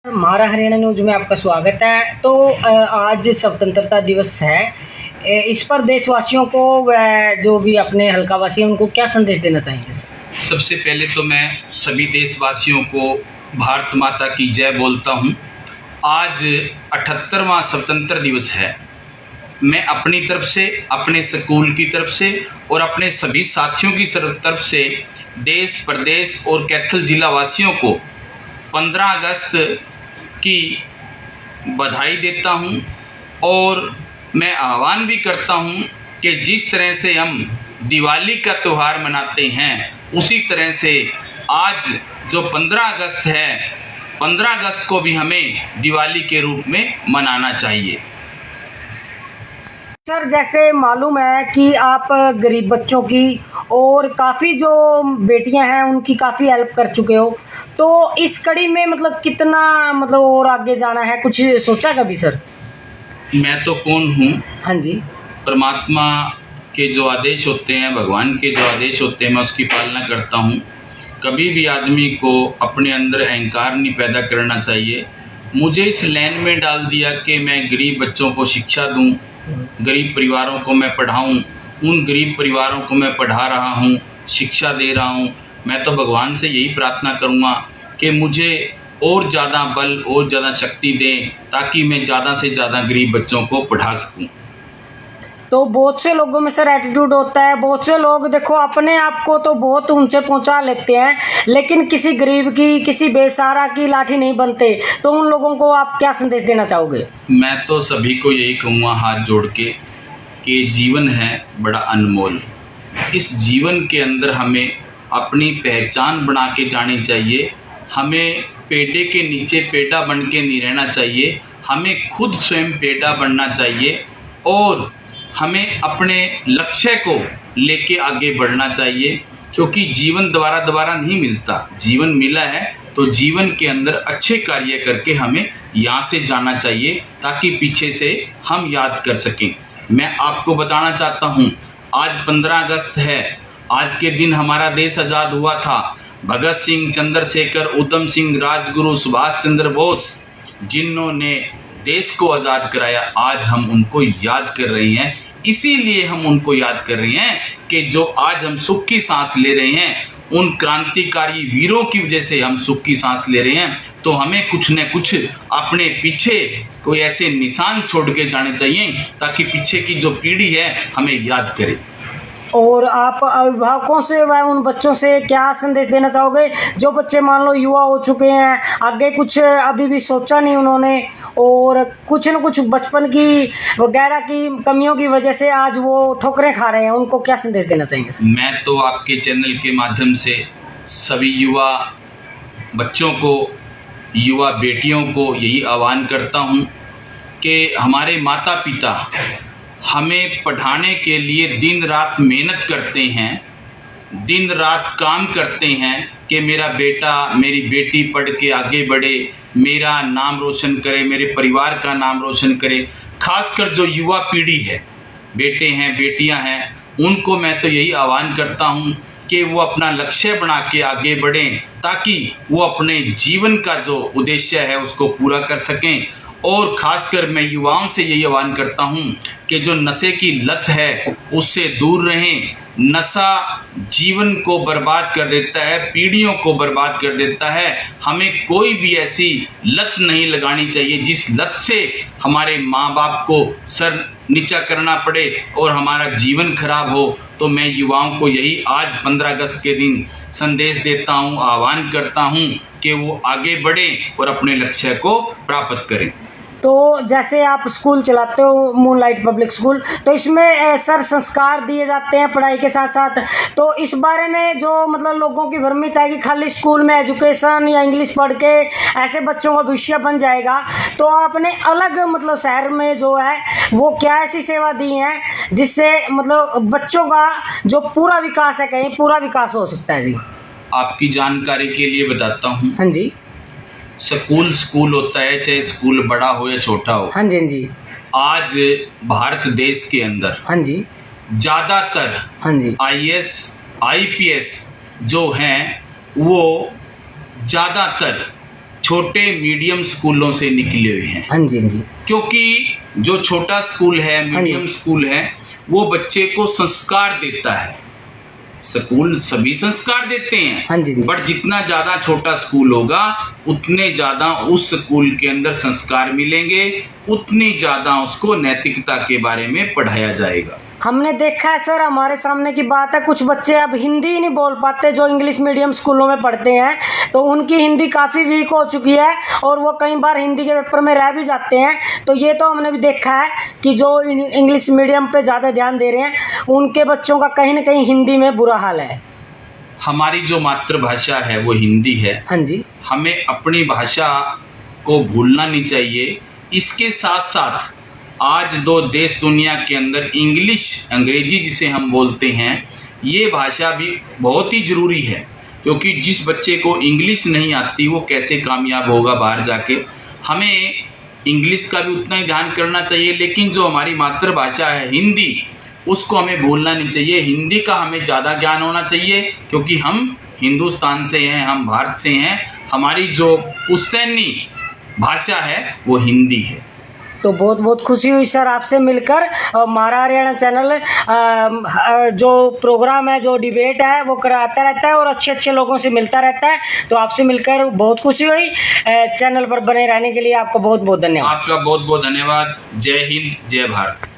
हमारा हरियाणा न्यूज में आपका स्वागत है। तो आज स्वतंत्रता दिवस है। इस पर देशवासियों को जो भी अपने हल्का वासी हैं उनको क्या संदेश देना चाहेंगे सर? सबसे पहले तो मैं सभी देशवासियों को भारत माता की जय बोलता हूं। आज 78वां स्वतंत्र दिवस है। मैं अपनी तरफ से, अपने स्कूल की तरफ से और अपने सभी साथियों की तरफ से देश, प्रदेश और कैथल जिला वासियों को 15 अगस्त की बधाई देता हूं। और मैं आह्वान भी करता हूं कि जिस तरह से हम दिवाली का त्यौहार मनाते हैं उसी तरह से आज जो 15 अगस्त है, 15 अगस्त को भी हमें दिवाली के रूप में मनाना चाहिए। सर, जैसे मालूम है कि आप गरीब बच्चों की और काफ़ी जो बेटियां हैं उनकी काफ़ी हेल्प कर चुके हो, तो इस कड़ी में मतलब कितना और आगे जाना है, कुछ सोचा कभी सर? मैं तो कौन हूँ? हाँ जी। परमात्मा के जो आदेश होते हैं, भगवान के जो आदेश होते हैं, मैं उसकी पालना करता हूँ। कभी भी आदमी को अपने अंदर अहंकार नहीं पैदा करना चाहिए। मुझे इस लाइन में डाल दिया कि मैं गरीब बच्चों को शिक्षा दूँ, गरीब परिवारों को मैं पढ़ाऊँ, उन गरीब परिवारों को मैं पढ़ा रहा हूँ, शिक्षा दे रहा हूँ। मैं तो भगवान से यही प्रार्थना करूँगा कि मुझे और ज़्यादा बल और ज़्यादा शक्ति दें ताकि मैं ज़्यादा से ज़्यादा गरीब बच्चों को पढ़ा सकूँ। तो बहुत से लोगों में सर एटीट्यूड होता है। बहुत से लोग देखो अपने आप को तो बहुत ऊंचे पहुंचा लेते हैं, लेकिन किसी गरीब की, किसी बेसहारा की लाठी नहीं बनते। तो उन लोगों को आप क्या संदेश देना चाहोगे? मैं तो सभी को यही कहूँगा हाथ जोड़ के कि जीवन है बड़ा अनमोल। इस जीवन के अंदर हमें अपनी पहचान बना के जानी चाहिए। हमें पेड़े के नीचे पेड़ा बन के नहीं रहना चाहिए। हमें खुद स्वयं पेड़ा बनना चाहिए और हमें अपने लक्ष्य को लेके आगे बढ़ना चाहिए, क्योंकि जीवन दोबारा नहीं मिलता। जीवन मिला है तो जीवन के अंदर अच्छे कार्य करके हमें यहाँ से जाना चाहिए ताकि पीछे से हम याद कर सकें। मैं आपको बताना चाहता हूँ, आज 15 अगस्त है। आज के दिन हमारा देश आज़ाद हुआ था। भगत सिंह, चंद्रशेखर, उधम सिंह, राजगुरु, सुभाष चंद्र बोस, जिन्होंने देश को आज़ाद कराया, आज हम उनको याद कर रहे हैं। इसीलिए हम उनको याद कर रहे हैं कि जो आज हम सुख की सांस ले रहे हैं, उन क्रांतिकारी वीरों की वजह से हम सुख की सांस ले रहे हैं। तो हमें कुछ न कुछ अपने पीछे कोई ऐसे निशान छोड़ के जाने चाहिए ताकि पीछे की जो पीढ़ी है हमें याद करे। और आप अभिभावकों से व उन बच्चों से क्या संदेश देना चाहोगे जो बच्चे मान लो युवा हो चुके हैं, आगे कुछ अभी भी सोचा नहीं उन्होंने और कुछ न कुछ बचपन की वगैरह की कमियों की वजह से आज वो ठोकरें खा रहे हैं, उनको क्या संदेश देना चाहेंगे सर? मैं तो आपके चैनल के माध्यम से सभी युवा बच्चों को, युवा बेटियों को यही आह्वान करता हूँ कि हमारे माता पिता हमें पढ़ाने के लिए दिन रात मेहनत करते हैं, दिन रात काम करते हैं कि मेरा बेटा, मेरी बेटी पढ़ के आगे बढ़े, मेरा नाम रोशन करे, मेरे परिवार का नाम रोशन करे। खासकर जो युवा पीढ़ी है, बेटे हैं, बेटियां हैं, उनको मैं तो यही आह्वान करता हूं कि वो अपना लक्ष्य बना के आगे बढ़ें ताकि वो अपने जीवन का जो उद्देश्य है उसको पूरा कर सकें। और खासकर मैं युवाओं से यही आह्वान करता हूं कि जो नशे की लत है उससे दूर रहें। नशा जीवन को बर्बाद कर देता है, पीढ़ियों को बर्बाद कर देता है। हमें कोई भी ऐसी लत नहीं लगानी चाहिए जिस लत से हमारे माँ बाप को सर नीचा करना पड़े और हमारा जीवन खराब हो। तो मैं युवाओं को यही आज 15 अगस्त के दिन संदेश देता हूँ, आह्वान करता हूँ कि वो आगे बढ़ें और अपने लक्ष्य को प्राप्त करें। तो जैसे आप स्कूल चलाते हो, मूनलाइट पब्लिक स्कूल, तो इसमें सर संस्कार दिए जाते हैं पढ़ाई के साथ साथ। तो इस बारे में जो लोगों की भ्रमित है कि खाली स्कूल में एजुकेशन या इंग्लिश पढ़ के ऐसे बच्चों का भविष्य बन जाएगा, तो आपने अलग शहर में जो है वो क्या ऐसी सेवा दी है जिससे बच्चों का जो पूरा विकास है, कहीं पूरा विकास हो सकता है? जी, आपकी जानकारी के लिए बताता हूँ। हाँ जी। स्कूल होता है, चाहे स्कूल बड़ा हो या छोटा हो। हाँ जी, हाँ जी। आज भारत देश के अंदर हाँ जी, ज़्यादातर हाँ जी, IAS IPS जो हैं वो ज़्यादातर छोटे मीडियम स्कूलों से निकले हुए हैं। हाँ जी, हाँ जी। क्योंकि जो छोटा स्कूल है, मीडियम स्कूल है, वो बच्चे को संस्कार देता है। स्कूल सभी संस्कार देते हैं, हाँ जी, बट जितना ज़्यादा छोटा स्कूल होगा उतने ज़्यादा उस स्कूल के अंदर संस्कार मिलेंगे, उतनी ज़्यादा उसको नैतिकता के बारे में पढ़ाया जाएगा। हमने देखा है सर, हमारे सामने की बात है, कुछ बच्चे अब हिंदी ही नहीं बोल पाते जो इंग्लिश मीडियम स्कूलों में पढ़ते हैं, तो उनकी हिंदी काफ़ी वीक हो चुकी है और वो कई बार हिंदी के पेपर में रह भी जाते हैं। तो ये तो हमने भी देखा है कि जो इंग्लिश मीडियम पे ज़्यादा ध्यान दे रहे हैं उनके बच्चों का कहीं ना कहीं हिंदी में बुरा हाल है। हमारी जो मातृभाषा है वो हिंदी है। हाँ जी। हमें अपनी भाषा को भूलना नहीं चाहिए। इसके साथ साथ आज दो देश दुनिया के अंदर इंग्लिश, अंग्रेजी जिसे हम बोलते हैं, ये भाषा भी बहुत ही ज़रूरी है, क्योंकि जिस बच्चे को इंग्लिश नहीं आती वो कैसे कामयाब होगा बाहर जाके। हमें इंग्लिश का भी उतना ही ध्यान करना चाहिए, लेकिन जो हमारी मातृभाषा है हिंदी, उसको हमें भूलना नहीं चाहिए। हिंदी का हमें ज़्यादा ज्ञान होना चाहिए, क्योंकि हम हिंदुस्तान से हैं, हम भारत से हैं। हमारी जो पुश्तैनी भाषा है वो हिंदी है। तो बहुत बहुत खुशी हुई सर आपसे मिलकर। हमारा हरियाणा चैनल जो प्रोग्राम है, जो डिबेट है, वो कराता रहता है और अच्छे अच्छे लोगों से मिलता रहता है। तो आपसे मिलकर बहुत खुशी हुई। चैनल पर बने रहने के लिए आपका बहुत बहुत धन्यवाद। आपका बहुत बहुत धन्यवाद। जय हिंद, जय भारत।